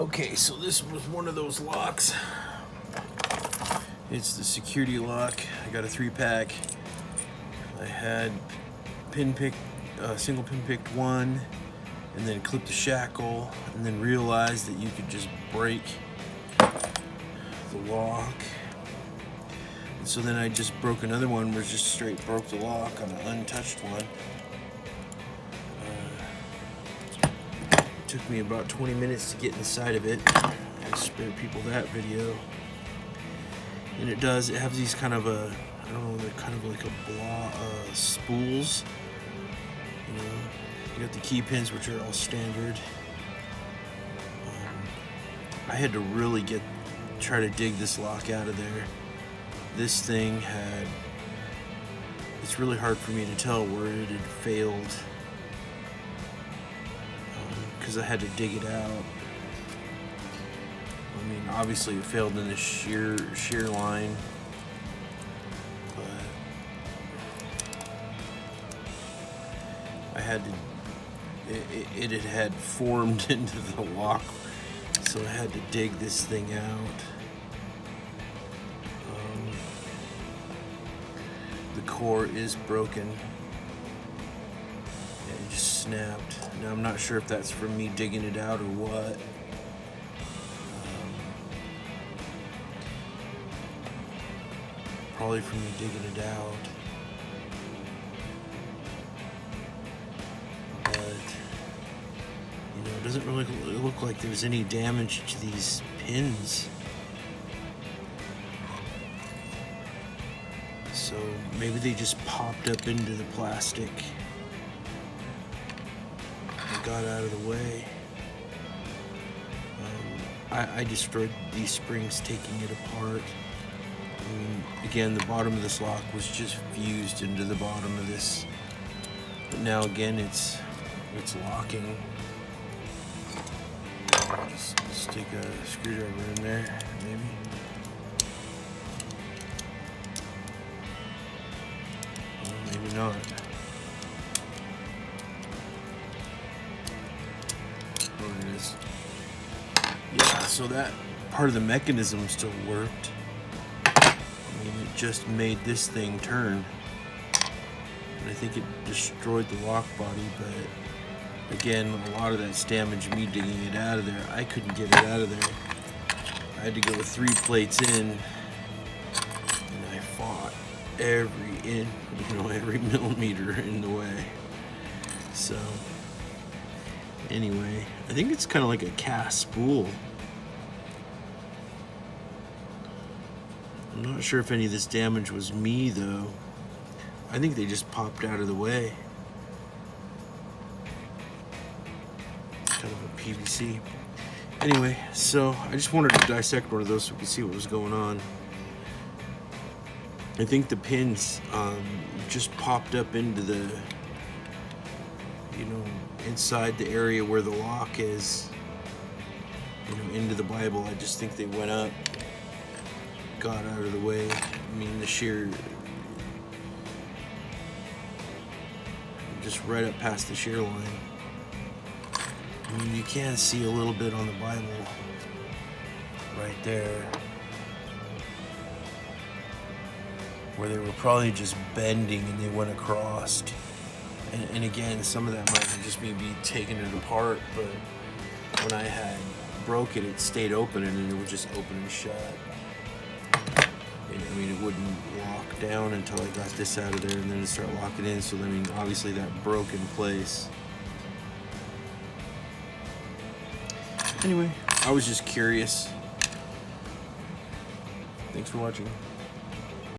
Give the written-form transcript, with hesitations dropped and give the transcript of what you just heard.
Okay, so this was one of those locks. It's the security lock. I got a 3-pack. I had single pin picked one, and then clipped the shackle, and then realized that you could just break the lock. And so then I just broke another one, where just straight broke the lock on an untouched one. It took me about 20 minutes to get inside of it. I spare people that video. And it has these kind of I don't know, they're kind of like spools. You know, you got the key pins, which are all standard. I had to really try to dig this lock out of there. This thing it's really hard for me to tell where it had failed, because I had to dig it out. I mean, obviously it failed in the shear line, but I had to, it had formed into the lock, so I had to dig this thing out. The core is broken. It just snapped. Now I'm not sure if that's from me digging it out or what. Probably from me digging it out. But, you know, it doesn't really look like there's any damage to these pins. So maybe they just popped up into the plastic and got out of the way. I destroyed these springs taking it apart. I mean, again, the bottom of this lock was just fused into the bottom of this, but now again it's locking. I'll just stick a screwdriver in there, maybe. Well, maybe not. Oh, it is. Yeah, so that part of the mechanism still worked. It just made this thing turn, and I think it destroyed the lock body. But again, a lot of that's damage me digging it out of there. I couldn't get it out of there. I had to go with 3 plates in, and I fought every millimeter in the way. So anyway, I think it's kind of like a cast spool. I'm not sure if any of this damage was me, though. I think they just popped out of the way. Kind of a PVC. Anyway, so I just wanted to dissect one of those so we could see what was going on. I think the pins just popped up into the, inside the area where the lock is, into the Bible. I just think they went up, got out of the way. I mean, the shear, just right up past the shear line. I mean, you can see a little bit on the Bible right there, where they were probably just bending and they went across. And again, some of that might have just maybe taken it apart, but when I had broke it, it stayed open, and then it would just open and shut. I mean, it wouldn't lock down until I got this out of there, and then it started locking in. So, I mean, obviously that broke in place. Anyway, I was just curious. Thanks for watching.